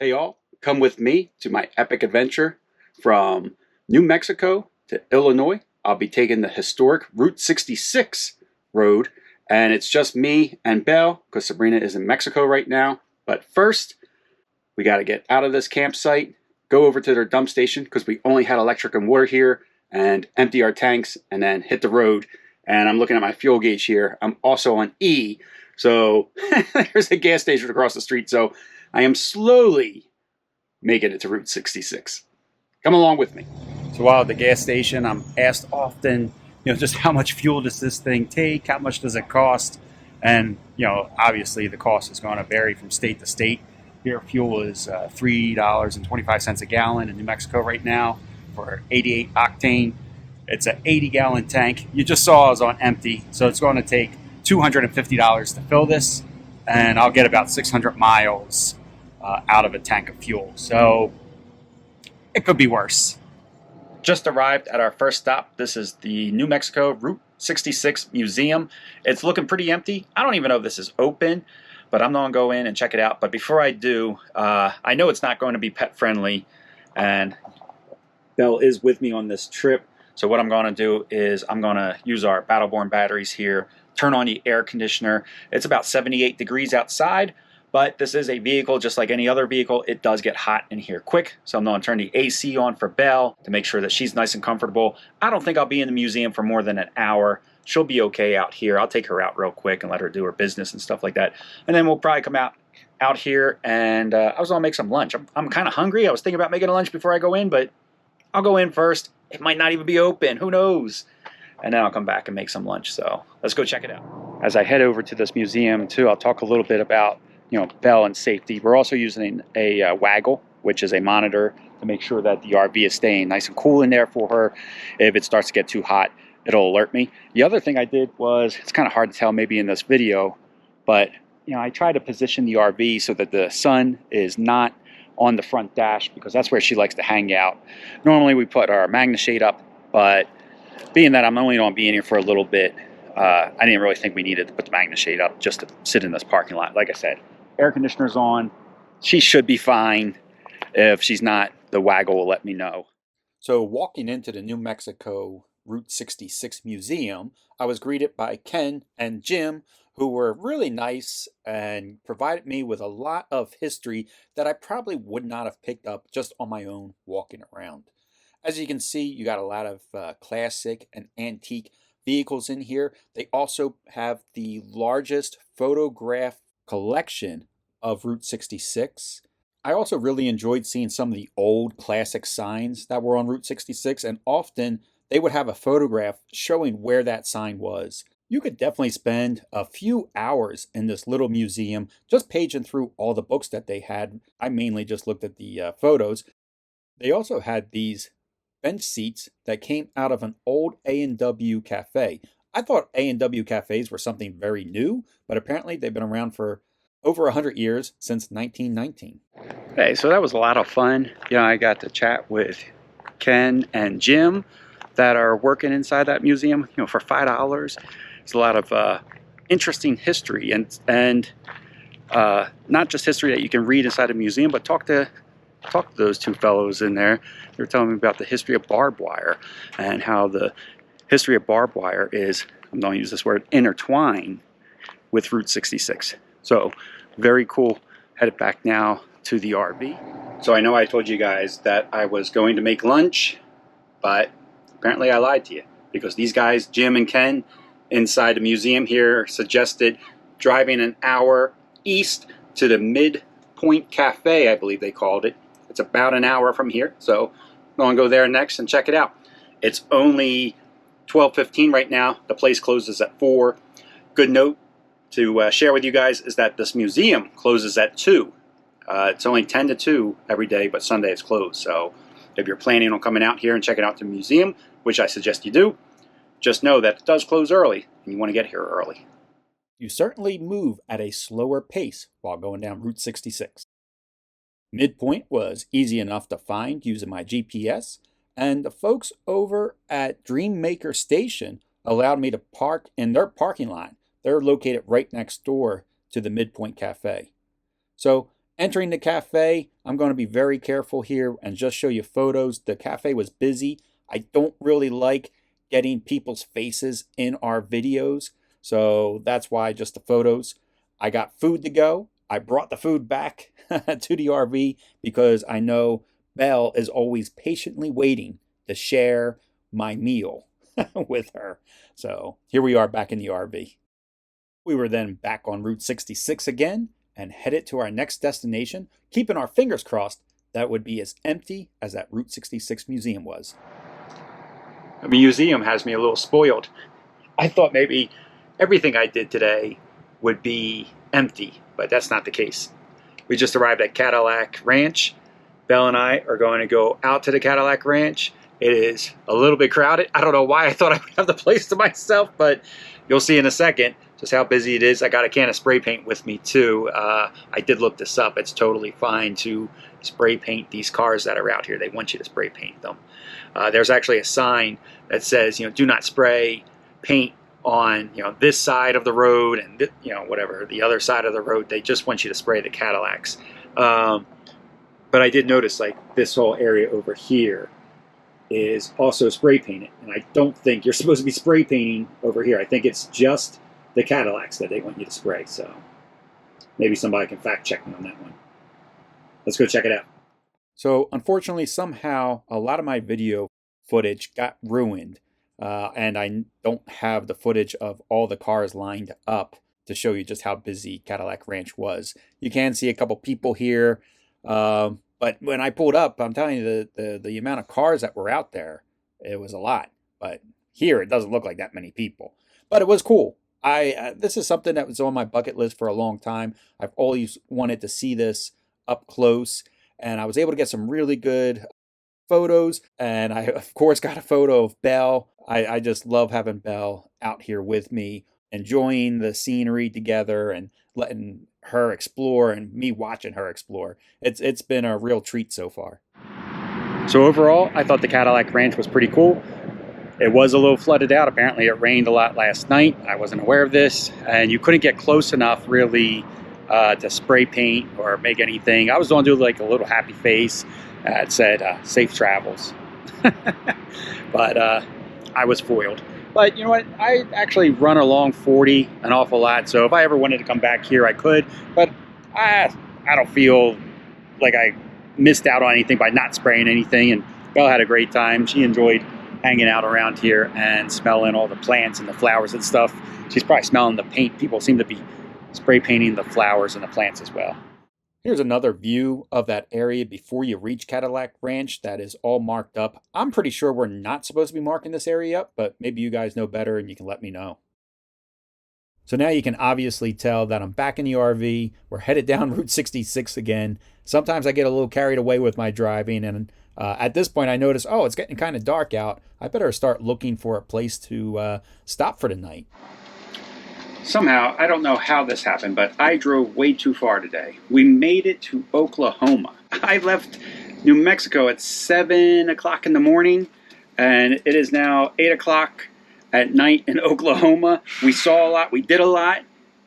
Hey all, come with me to my epic adventure from New Mexico to Illinois. I'll be taking the historic Route 66 road, and it's just me and Belle because Sabrina is in Mexico right now. But first, we got to get out of this campsite, go over to their dump station because we only had electric and water here, and empty our tanks, and then hit the road. And I'm looking at my fuel gauge here. I'm also on E, so there's a gas station across the street. So I am slowly making it to Route 66. Come along with me. So while at the gas station, I'm asked often, just how much fuel does this thing take? How much does it cost? And, obviously the cost is going to vary from state to state. Here, fuel is $3.25 a gallon in New Mexico right now for 88 octane. It's an 80-gallon tank. You just saw I was on empty, so it's going to take $250 to fill this, and I'll get about 600 miles out of a tank of fuel. So it could be worse. Just arrived at our first stop. This is the New Mexico Route 66 Museum. It's looking pretty empty. I don't even know if this is open, but I'm going to go in and check it out. But before I do, I know it's not going to be pet friendly, and Belle is with me on this trip. So what I'm going to do is I'm going to use our Battleborn batteries here, turn on the air conditioner. It's about 78 degrees outside, but this is a vehicle just like any other vehicle. It does get hot in here quick. So I'm going to turn the AC on for Belle to make sure that she's nice and comfortable. I don't think I'll be in the museum for more than an hour. She'll be okay out here. I'll take her out real quick and let her do her business and stuff like that. And then we'll probably come out here, and I was going to make some lunch. I'm kind of hungry. I was thinking about making a lunch before I go in, but I'll go in first. It might not even be open. Who knows? And then I'll come back and make some lunch. So let's go check it out. As I head over to this museum too, I'll talk a little bit about Belle and safety. We're also using a waggle, which is a monitor to make sure that the RV is staying nice and cool in there for her. If it starts to get too hot, it'll alert me. The other thing I did was, it's kind of hard to tell maybe in this video, but I try to position the RV so that the sun is not on the front dash, because that's where she likes to hang out. Normally we put our Magna shade up, but being that I'm only going to be in here for a little bit, I didn't really think we needed to put the Magna shade up just to sit in this parking lot. Like I said, air conditioner's on. She should be fine. If she's not, the waggle will let me know. So walking into the New Mexico Route 66 Museum, I was greeted by Ken and Jim, who were really nice and provided me with a lot of history that I probably would not have picked up just on my own walking around. As you can see, you got a lot of classic and antique vehicles in here. They also have the largest photograph collection of Route 66. I also really enjoyed seeing some of the old classic signs that were on Route 66, and often they would have a photograph showing where that sign was. You could definitely spend a few hours in this little museum just paging through all the books that they had. I mainly just looked at the photos. They also had these bench seats that came out of an old A&W cafe. I thought A&W cafes were something very new, but apparently they've been around for over 100 years, since 1919. Hey, so that was a lot of fun. I got to chat with Ken and Jim that are working inside that museum, for $5. It's a lot of interesting history, and not just history that you can read inside a museum, but talk to those two fellows in there. They were telling me about the history of barbed wire, and how the history of barbed wire is, I'm going to use this word, intertwined with Route 66. So very cool. Headed back now to the RV. So I know I told you guys that I was going to make lunch, but apparently I lied to you, because these guys, Jim and Ken, inside the museum here, suggested driving an hour east to the Midpoint Cafe, I believe they called it. It's about an hour from here, so I'm going to go there next and check it out. It's only 12:15 right now. The place closes at 4. Good note to share with you guys is that this museum closes at 2. It's only 10 to 2 every day, but Sunday is closed. So if you're planning on coming out here and checking out the museum, which I suggest you do, just know that it does close early, and you want to get here early. You certainly move at a slower pace while going down Route 66. Midpoint was easy enough to find using my GPS, and the folks over at Dreammaker Station allowed me to park in their parking lot. They're located right next door to the Midpoint Cafe. So Entering the cafe, I'm going to be very careful here and just show you photos. The cafe was busy. I don't really like getting people's faces in our videos, so that's why just the photos. I got food to go. I brought the food back to the RV because I know Belle is always patiently waiting to share my meal with her. So here we are back in the RV. We were then back on Route 66 again and headed to our next destination, keeping our fingers crossed that would be as empty as that Route 66 museum was. The museum has me a little spoiled. I thought maybe everything I did today would be empty, but that's not the case. We just arrived at Cadillac Ranch. Belle and I are going to go out to the Cadillac Ranch. It is a little bit crowded. I don't know why I thought I would have the place to myself, but you'll see in a second just how busy it is. I got a can of spray paint with me too. I did look this up. It's totally fine to spray paint these cars that are out here. They want you to spray paint them. There's actually a sign that says, do not spray paint on, this side of the road and, whatever, the other side of the road. They just want you to spray the Cadillacs. But I did notice, like, this whole area over here is also spray painted. And I don't think you're supposed to be spray painting over here. I think it's just the Cadillacs that they want you to spray. So maybe somebody can fact check me on that one. Let's go check it out. So unfortunately, somehow a lot of my video footage got ruined. And I don't have the footage of all the cars lined up to show you just how busy Cadillac Ranch was. You can see a couple people here. But when I pulled up, I'm telling you, the amount of cars that were out there, it was a lot. But here, it doesn't look like that many people. But it was cool. This is something that was on my bucket list for a long time. I've always wanted to see this up close. And I was able to get some really good photos. And I, of course, got a photo of Belle. I just love having Belle out here with me, enjoying the scenery together and letting her explore and me watching her explore. It's been a real treat so far. So overall, I thought the Cadillac Ranch was pretty cool. It was a little flooded out. Apparently it rained a lot last night. I wasn't aware of this. And you couldn't get close enough really to spray paint or make anything. I was going to do like a little happy face that said safe travels. But I was foiled. But you know what? I actually run along 40 an awful lot. So if I ever wanted to come back here, I could. But I don't feel like I missed out on anything by not spraying anything. And Belle had a great time. She enjoyed hanging out around here and smelling all the plants and the flowers and stuff. She's probably smelling the paint. People seem to be spray painting the flowers and the plants as well. Here's another view of that area before you reach Cadillac Ranch that is all marked up. I'm pretty sure we're not supposed to be marking this area up, but maybe you guys know better and you can let me know. So now you can obviously tell that I'm back in the RV. We're headed down Route 66 again. Sometimes I get a little carried away with my driving, and at this point I notice, oh, it's getting kind of dark out. I better start looking for a place to stop for the night. Somehow, I don't know how this happened, but I drove way too far today. We made it to Oklahoma. I left New Mexico at 7 o'clock in the morning, and it is now 8 o'clock at night in Oklahoma. We saw a lot. We did a lot.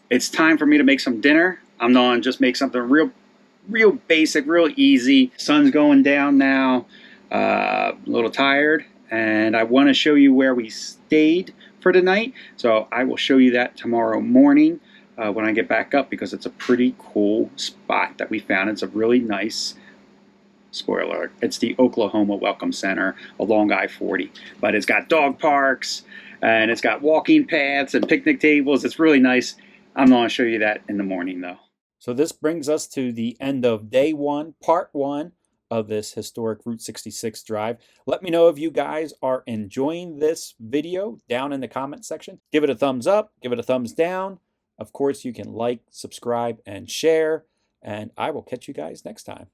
It's time for me to make some dinner. I'm going to just make something real basic, real easy. Sun's going down now. A little tired, and I want to show you where we stayed for tonight. So I will show you that tomorrow morning when I get back up, because it's a pretty cool spot that we found. It's a really nice, spoiler alert, it's the Oklahoma Welcome Center along I-40. But it's got dog parks, and it's got walking paths and picnic tables. It's really nice. I'm going to show you that in the morning though. So this brings us to the end of day one, part one of this historic Route 66 drive. Let me know if you guys are enjoying this video down in the comment section. Give it a thumbs up, give it a thumbs down. Of course, you can like, subscribe, and share, and I will catch you guys next time.